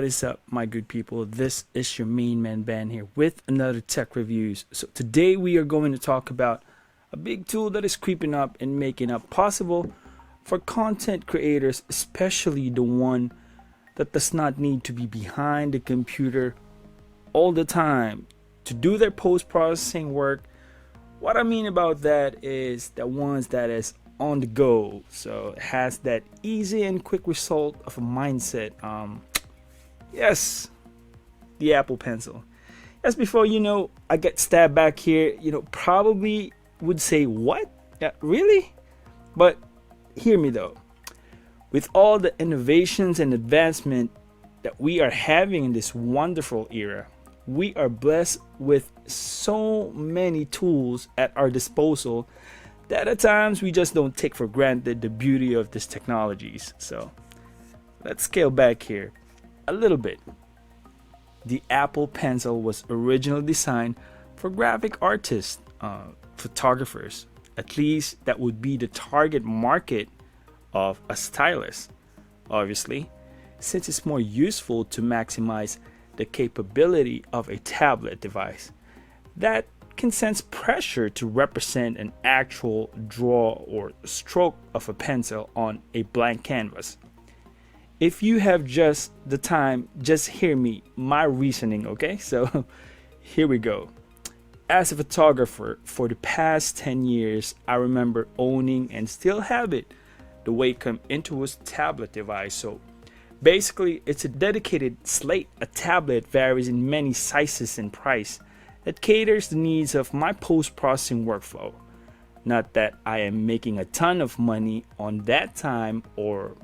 What is up, my good people? This is your main man Ben here with another tech reviews. So today we are going to talk about a big tool that is creeping up and making it possible for content creators, especially the one that does not need to be behind the computer all the time to do their post-processing work. What I mean about that is the ones that is on the go, so it has that easy and quick result of a mindset. Yes, the Apple Pencil. Yes, before I get stabbed back here, probably would say, what? Yeah, really? But hear me though. With all the innovations and advancement that we are having in this wonderful era, we are blessed with so many tools at our disposal that at times we just don't take for granted the beauty of these technologies. So let's scale back here a little bit. The Apple Pencil was originally designed for graphic artists, photographers. At least that would be the target market of a stylus, obviously, since it's more useful to maximize the capability of a tablet device that can sense pressure to represent an actual draw or stroke of a pencil on a blank canvas. If you have just the time, just hear me, my reasoning, okay? So here we go. As a photographer for the past 10 years, I remember owning and still have it, the Wacom Intuos tablet device. So basically, it's a dedicated slate. A tablet varies in many sizes and price that caters the needs of my post-processing workflow. Not that I am making a ton of money on that time or,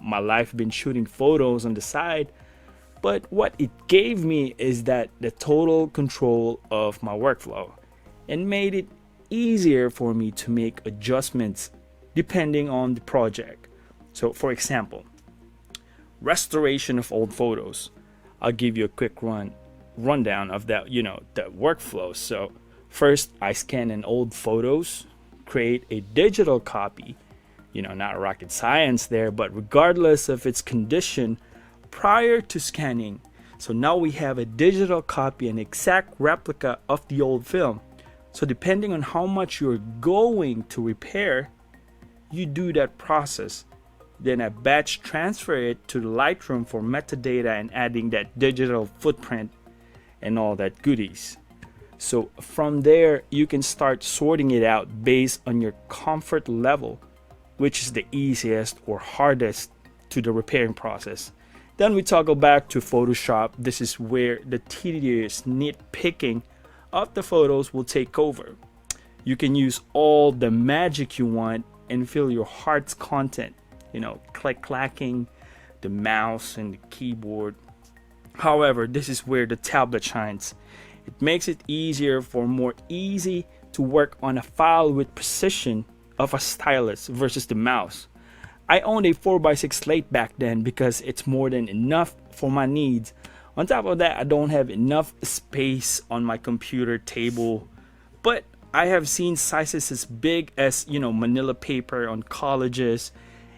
my life been shooting photos on the side, but what it gave me is that the total control of my workflow and made it easier for me to make adjustments depending on the project. So for example, restoration of old photos. I'll give you a quick rundown of that, that workflow. So first I scan an old photos, create a digital copy, not rocket science there, but regardless of its condition prior to scanning. So now we have a digital copy, an exact replica of the old film. So depending on how much you're going to repair, you do that process. Then I batch transfer it to the Lightroom for metadata and adding that digital footprint and all that goodies. So from there, you can start sorting it out based on your comfort level, which is the easiest or hardest to the repairing process. Then we toggle back to Photoshop. This is where the tedious nitpicking of the photos will take over. You can use all the magic you want and feel your heart's content, clacking the mouse and the keyboard. However, this is where the tablet shines. It makes it easier for more easy to work on a file with precision of a stylus versus the mouse. I owned a 4x6 slate back then because it's more than enough for my needs. On top of that, I don't have enough space on my computer table, but I have seen sizes as big as, manila paper on colleges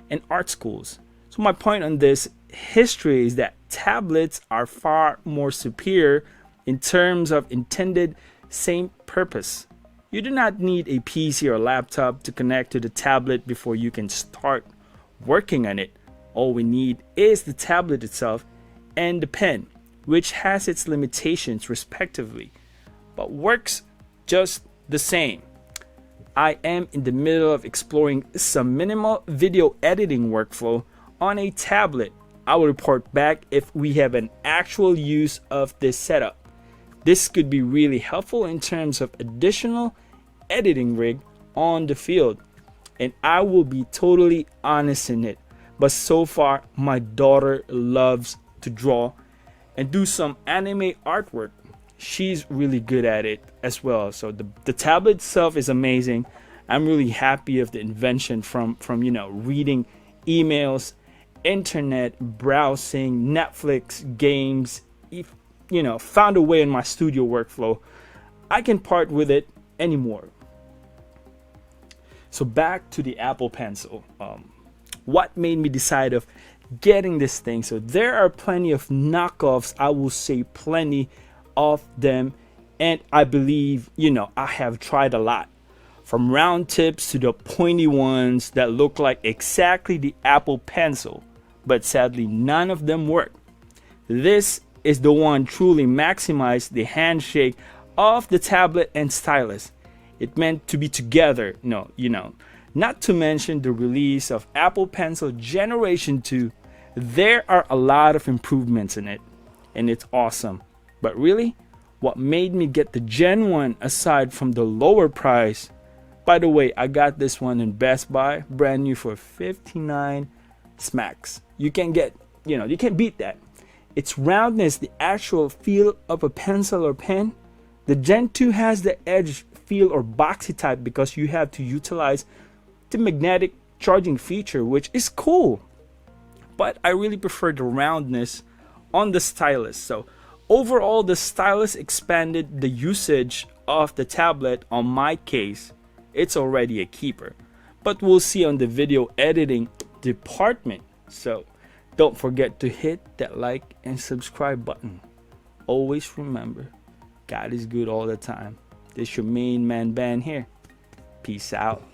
and art schools. So my point on this history is that tablets are far more superior in terms of intended same purpose. You do not need a PC or laptop to connect to the tablet before you can start working on it. All we need is the tablet itself and the pen, which has its limitations respectively, but works just the same. I am in the middle of exploring some minimal video editing workflow on a tablet. I will report back if we have an actual use of this setup. This could be really helpful in terms of additional editing rig on the field, and I will be totally honest in it. But so far, my daughter loves to draw and do some anime artwork. She's really good at it as well. So the tablet itself is amazing. I'm really happy of the invention from reading emails, internet browsing, Netflix, games, found a way in my studio workflow. I can part with it anymore. So back to the Apple Pencil. What made me decide of getting this thing. So there are plenty of knockoffs, I will say plenty of them, and I believe, you know, I have tried a lot, from round tips to the pointy ones that look like exactly the Apple Pencil, but sadly none of them work. This is the one truly maximized the handshake of the tablet and stylus. It meant to be together, no, you know. Not to mention the release of Apple Pencil Generation 2. There are a lot of improvements in it, and it's awesome. But really, what made me get the Gen 1 aside from the lower price, by the way, I got this one in Best Buy, brand new for 59 smacks. You can get, you know, you can't beat that. Its roundness, the actual feel of a pencil or pen. The Gen 2 has the edge feel or boxy type because you have to utilize the magnetic charging feature, which is cool. But I really prefer the roundness on the stylus. So overall, the stylus expanded the usage of the tablet on my case. It's already a keeper. But we'll see on the video editing department. So don't forget to hit that like and subscribe button. Always remember, God is good all the time. This your main man Ben here. Peace out.